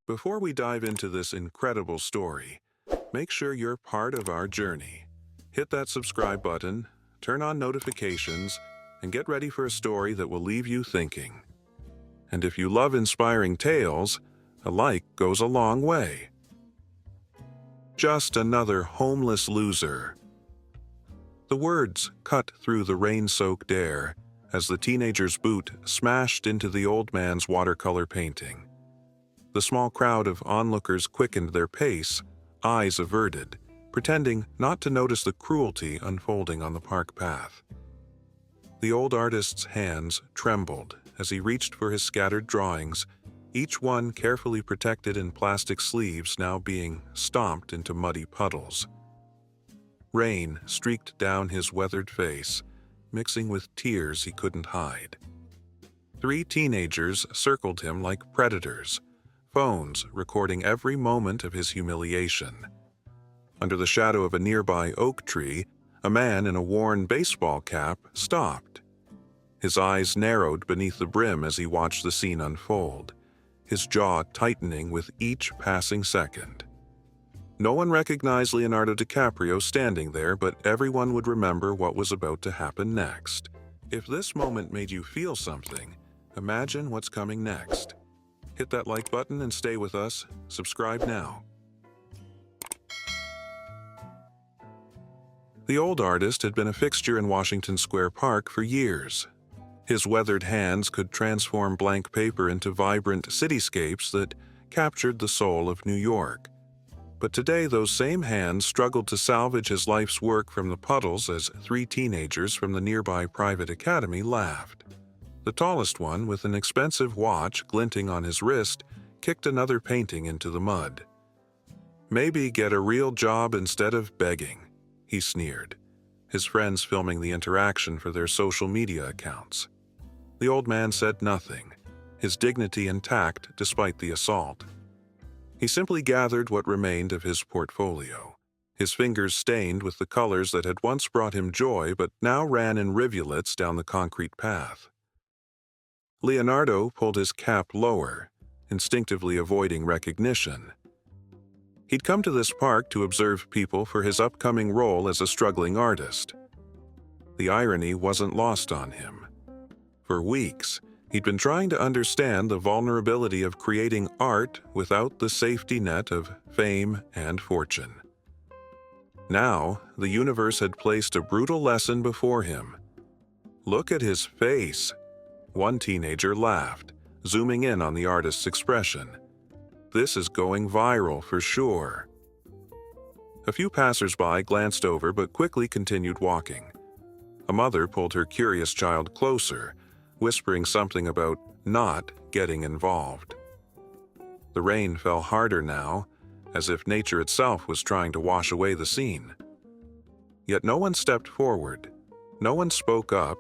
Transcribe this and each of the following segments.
Before we dive into this incredible story, make sure you're part of our journey. Hit that subscribe button, turn on notifications, and get ready for a story that will leave you thinking. And if you love inspiring tales, a like goes a long way. Just another homeless loser. The words cut through the rain-soaked air as the teenager's boot smashed into the old man's watercolor painting. The small crowd of onlookers quickened their pace, eyes averted, pretending not to notice the cruelty unfolding on the park path. The old artist's hands trembled as he reached for his scattered drawings, each one carefully protected in plastic sleeves now being stomped into muddy puddles. Rain streaked down his weathered face, mixing with tears he couldn't hide. 3 teenagers circled him like predators, phones recording every moment of his humiliation. Under the shadow of a nearby oak tree, a man in a worn baseball cap stopped. His eyes narrowed beneath the brim as he watched the scene unfold, his jaw tightening with each passing second. No one recognized Leonardo DiCaprio standing there, but everyone would remember what was about to happen next. If this moment made you feel something, imagine what's coming next. Hit that like button and stay with us. Subscribe now. The old artist had been a fixture in Washington Square Park for years. His weathered hands could transform blank paper into vibrant cityscapes that captured the soul of New York. But today, those same hands struggled to salvage his life's work from the puddles as 3 teenagers from the nearby private academy laughed. The tallest one, with an expensive watch glinting on his wrist, kicked another painting into the mud. "Maybe get a real job instead of begging," he sneered, his friends filming the interaction for their social media accounts. The old man said nothing, his dignity intact despite the assault. He simply gathered what remained of his portfolio, his fingers stained with the colors that had once brought him joy but now ran in rivulets down the concrete path. Leonardo pulled his cap lower, instinctively avoiding recognition. He'd come to this park to observe people for his upcoming role as a struggling artist. The irony wasn't lost on him. For weeks, he'd been trying to understand the vulnerability of creating art without the safety net of fame and fortune. Now, the universe had placed a brutal lesson before him. "Look at his face," one teenager laughed, zooming in on the artist's expression. "This is going viral for sure." A few passers-by glanced over but quickly continued walking. A mother pulled her curious child closer, whispering something about not getting involved. The rain fell harder now, as if nature itself was trying to wash away the scene. Yet no one stepped forward. No one spoke up,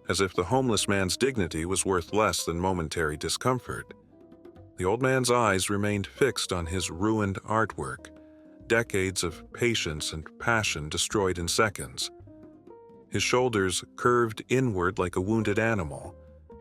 as if the homeless man's dignity was worth less than momentary discomfort. The old man's eyes remained fixed on his ruined artwork, decades of patience and passion destroyed in seconds. His shoulders curved inward like a wounded animal,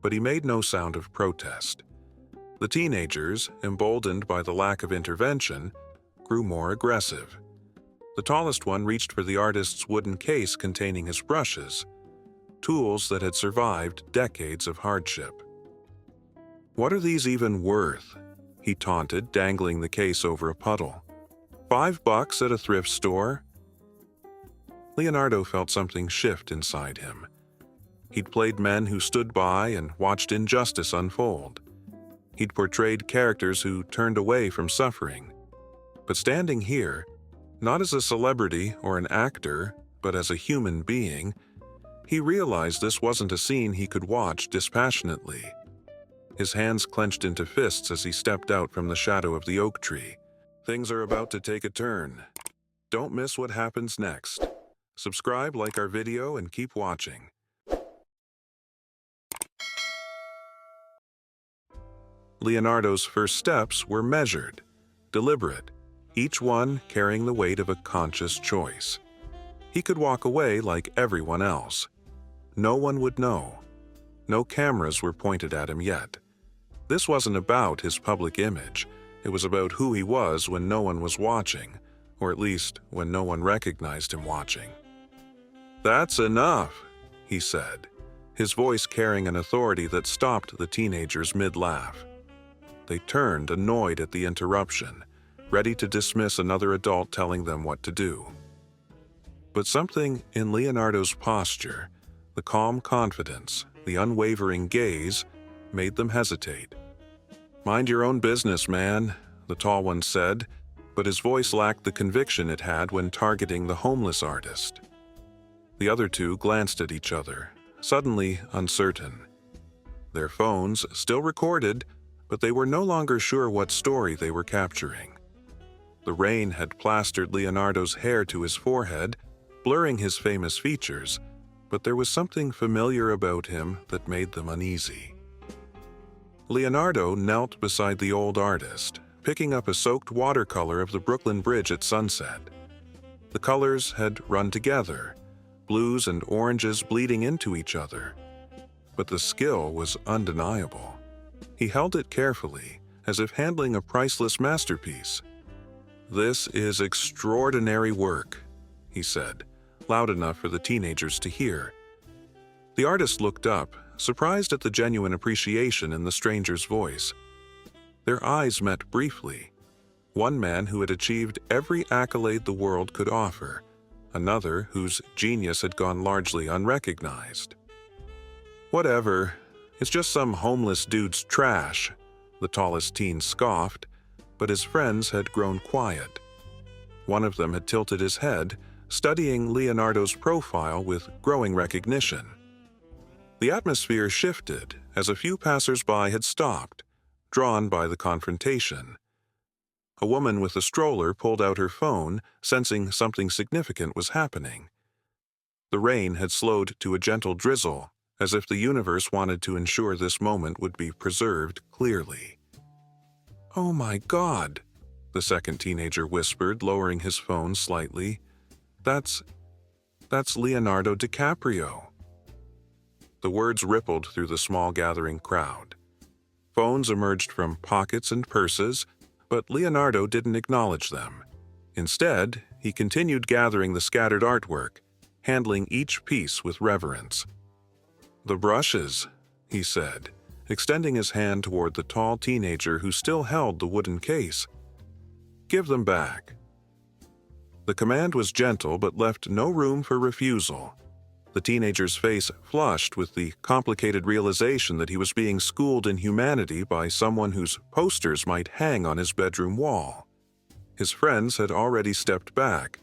but he made no sound of protest. The teenagers, emboldened by the lack of intervention, grew more aggressive. The tallest one reached for the artist's wooden case containing his brushes, tools that had survived decades of hardship. "What are these even worth?" he taunted, dangling the case over a puddle. $5 at a thrift store? Leonardo felt something shift inside him. He'd played men who stood by and watched injustice unfold. He'd portrayed characters who turned away from suffering. But standing here, not as a celebrity or an actor, but as a human being, he realized this wasn't a scene he could watch dispassionately. His hands clenched into fists as he stepped out from the shadow of the oak tree. Things are about to take a turn. Don't miss what happens next. Subscribe, like our video, and keep watching. Leonardo's first steps were measured, deliberate, each one carrying the weight of a conscious choice. He could walk away like everyone else. No one would know. No cameras were pointed at him yet. This wasn't about his public image. It was about who he was when no one was watching, or at least when no one recognized him watching. "That's enough," he said, his voice carrying an authority that stopped the teenagers mid-laugh. They turned, annoyed at the interruption, ready to dismiss another adult telling them what to do. But something in Leonardo's posture, the calm confidence, the unwavering gaze, made them hesitate. "Mind your own business, man," the tall one said, but his voice lacked the conviction it had when targeting the homeless artist. The other two glanced at each other, suddenly uncertain. Their phones still recorded, but they were no longer sure what story they were capturing. The rain had plastered Leonardo's hair to his forehead, blurring his famous features, but there was something familiar about him that made them uneasy. Leonardo knelt beside the old artist, picking up a soaked watercolor of the Brooklyn Bridge at sunset. The colors had run together, blues and oranges bleeding into each other. But the skill was undeniable. He held it carefully, as if handling a priceless masterpiece. "This is extraordinary work," he said, loud enough for the teenagers to hear. The artist looked up, surprised at the genuine appreciation in the stranger's voice. Their eyes met briefly. One man who had achieved every accolade the world could offer, another whose genius had gone largely unrecognized. "Whatever, it's just some homeless dude's trash," the tallest teen scoffed, but his friends had grown quiet. One of them had tilted his head, studying Leonardo's profile with growing recognition. The atmosphere shifted as a few passers-by had stopped, drawn by the confrontation. A woman with a stroller pulled out her phone, sensing something significant was happening. The rain had slowed to a gentle drizzle, as if the universe wanted to ensure this moment would be preserved clearly. "Oh my God," the second teenager whispered, lowering his phone slightly. That's Leonardo DiCaprio." The words rippled through the small gathering crowd. Phones emerged from pockets and purses, but Leonardo didn't acknowledge them. Instead, he continued gathering the scattered artwork, handling each piece with reverence. "The brushes," he said, extending his hand toward the tall teenager who still held the wooden case. "Give them back." The command was gentle but left no room for refusal. The teenager's face flushed with the complicated realization that he was being schooled in humanity by someone whose posters might hang on his bedroom wall. His friends had already stepped back,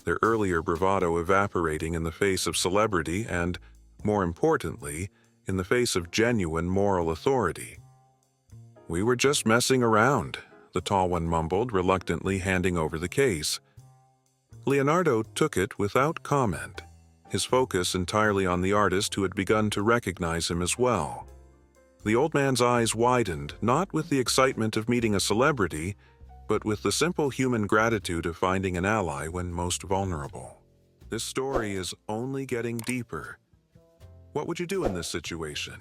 their earlier bravado evaporating in the face of celebrity and, more importantly, in the face of genuine moral authority. "We were just messing around," the tall one mumbled, reluctantly handing over the case. Leonardo took it without comment, his focus entirely on the artist who had begun to recognize him as well. The old man's eyes widened, not with the excitement of meeting a celebrity, but with the simple human gratitude of finding an ally when most vulnerable. This story is only getting deeper. What would you do in this situation?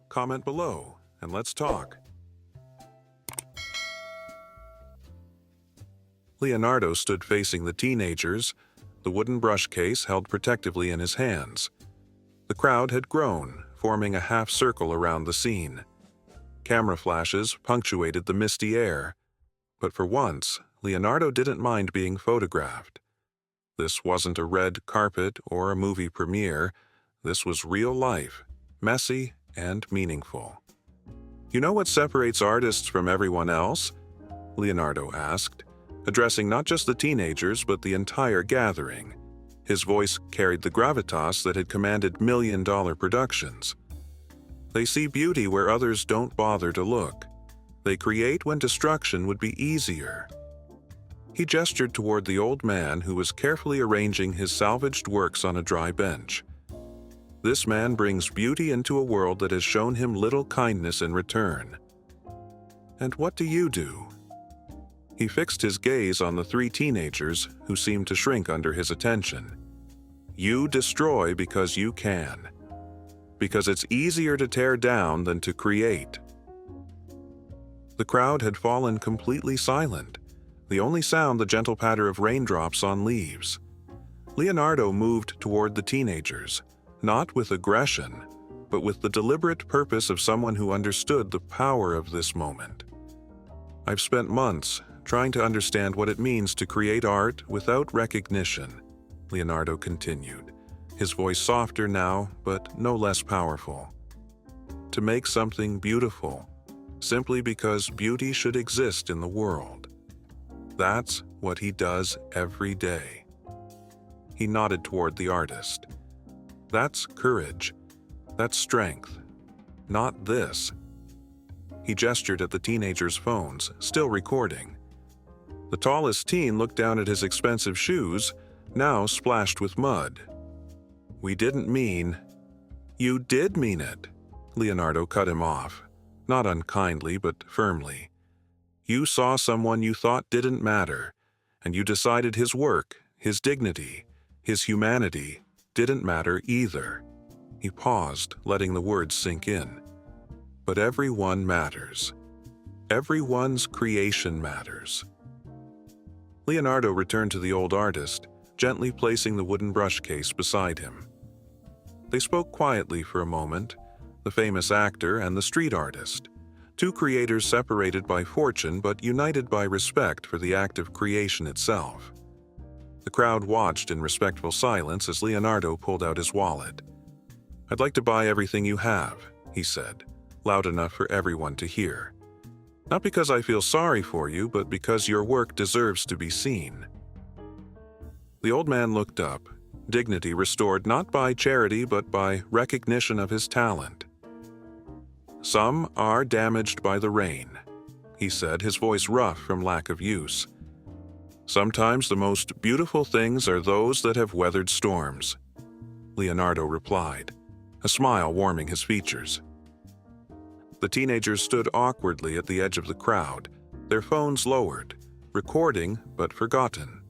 Comment below, and let's talk. Leonardo stood facing the teenagers, the wooden brush case held protectively in his hands. The crowd had grown, forming a half circle around the scene. Camera flashes punctuated the misty air, but for once, Leonardo didn't mind being photographed. This wasn't a red carpet or a movie premiere. This was real life, messy and meaningful. "You know what separates artists from everyone else?" Leonardo asked, addressing not just the teenagers but the entire gathering. His voice carried the gravitas that had commanded million-dollar productions. "They see beauty where others don't bother to look. They create when destruction would be easier." He gestured toward the old man who was carefully arranging his salvaged works on a dry bench. "This man brings beauty into a world that has shown him little kindness in return. And what do you do?" He fixed his gaze on the three teenagers who seemed to shrink under his attention. "You destroy because you can. Because it's easier to tear down than to create." The The crowd had fallen completely silent, the only sound the gentle patter of raindrops on leaves. Leonardo moved toward the teenagers, not with aggression, but with the deliberate purpose of someone who understood the power of this moment. "I've spent months trying to understand what it means to create art without recognition," Leonardo continued, his voice softer now, but no less powerful. "To make something beautiful, simply because beauty should exist in the world. That's what he does every day." He nodded toward the artist. "That's courage. That's strength. Not this." He gestured at the teenagers' phones, still recording. The tallest teen looked down at his expensive shoes, now splashed with mud. "We didn't mean—" "You did mean it," Leonardo cut him off, not unkindly but firmly. "You saw someone you thought didn't matter, and you decided his work, his dignity, his humanity didn't matter either." He paused, letting the words sink in. "But everyone matters. Everyone's creation matters." Leonardo returned to the old artist, gently placing the wooden brush case beside him. They spoke quietly for a moment, the famous actor and the street artist, two creators separated by fortune but united by respect for the act of creation itself. The crowd watched in respectful silence as Leonardo pulled out his wallet. "I'd like to buy everything you have," he said, loud enough for everyone to hear. "Not because I feel sorry for you, but because your work deserves to be seen." The old man looked up, dignity restored not by charity but by recognition of his talent. "Some are damaged by the rain," he said, his voice rough from lack of use. "Sometimes the most beautiful things are those that have weathered storms," Leonardo replied, a smile warming his features. The teenagers stood awkwardly at the edge of the crowd, their phones lowered, recording but forgotten.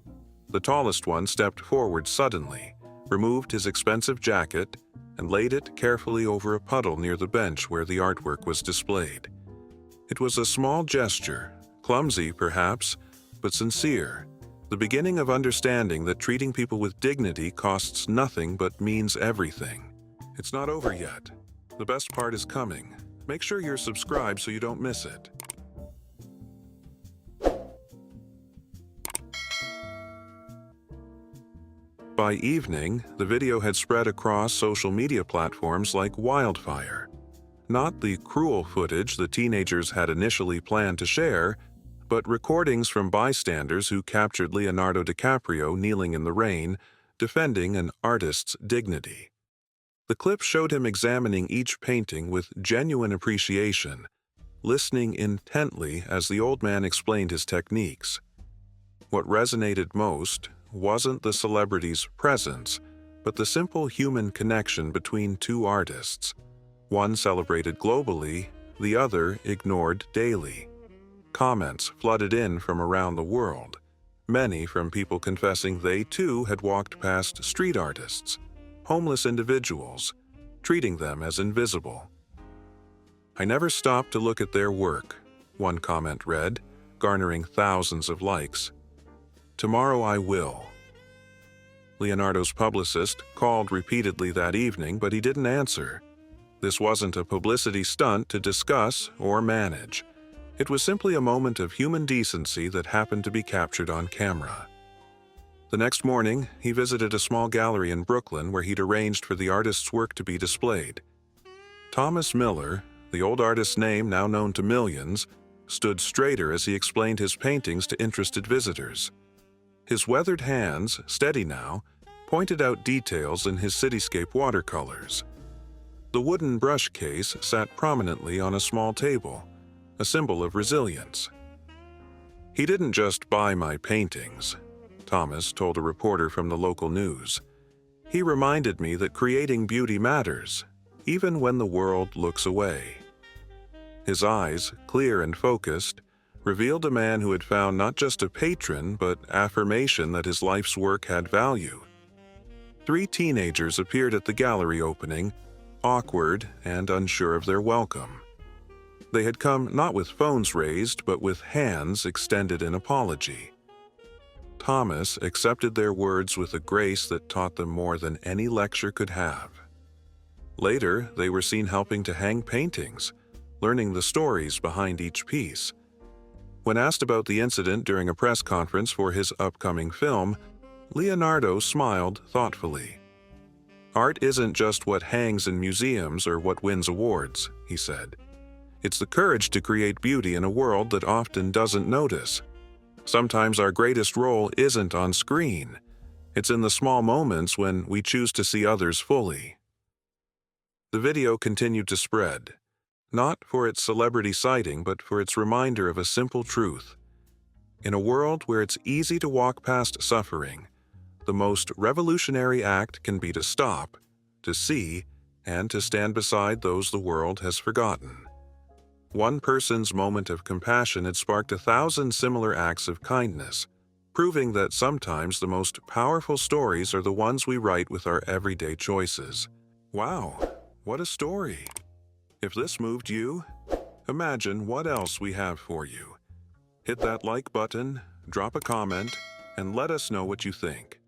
The tallest one stepped forward suddenly, removed his expensive jacket, and laid it carefully over a puddle near the bench where the artwork was displayed. It was a small gesture, clumsy perhaps, but sincere, the beginning of understanding that treating people with dignity costs nothing but means everything. It's not over yet. The best part is coming. Make sure you're subscribed so you don't miss it. By evening, the video had spread across social media platforms like wildfire. Not the cruel footage the teenagers had initially planned to share, but recordings from bystanders who captured Leonardo DiCaprio kneeling in the rain, defending an artist's dignity. The clip showed him examining each painting with genuine appreciation, listening intently as the old man explained his techniques. What resonated most wasn't the celebrity's presence, but the simple human connection between two artists. One celebrated globally, the other ignored daily. Comments flooded in from around the world, many from people confessing they too had walked past street artists, homeless individuals, treating them as invisible. "I never stopped to look at their work," one comment read, garnering thousands of likes. "Tomorrow I will." Leonardo's publicist called repeatedly that evening, but he didn't answer. This wasn't a publicity stunt to discuss or manage. It was simply a moment of human decency that happened to be captured on camera. The next morning, he visited a small gallery in Brooklyn where he'd arranged for the artist's work to be displayed. Thomas Miller, the old artist's name now known to millions, stood straighter as he explained his paintings to interested visitors. His weathered hands, steady now, pointed out details in his cityscape watercolors. The wooden brush case sat prominently on a small table, a symbol of resilience. "He didn't just buy my paintings," Thomas told a reporter from the local news. "He reminded me that creating beauty matters, even when the world looks away." His eyes, clear and focused, revealed a man who had found not just a patron but affirmation that his life's work had value. 3 teenagers appeared at the gallery opening, awkward and unsure of their welcome. They had come not with phones raised, but with hands extended in apology. Thomas accepted their words with a grace that taught them more than any lecture could have. Later, they were seen helping to hang paintings, learning the stories behind each piece. When asked about the incident during a press conference for his upcoming film, Leonardo smiled thoughtfully. "Art isn't just what hangs in museums or what wins awards," he said. "It's the courage to create beauty in a world that often doesn't notice. Sometimes our greatest role isn't on screen. It's in the small moments when we choose to see others fully." The video continued to spread, not for its celebrity sighting, but for its reminder of a simple truth. In a world where it's easy to walk past suffering, the most revolutionary act can be to stop, to see, and to stand beside those the world has forgotten. One person's moment of compassion had sparked 1,000 similar acts of kindness, proving that sometimes the most powerful stories are the ones we write with our everyday choices. Wow, what a story! If this moved you, imagine what else we have for you. Hit that like button, drop a comment, and let us know what you think.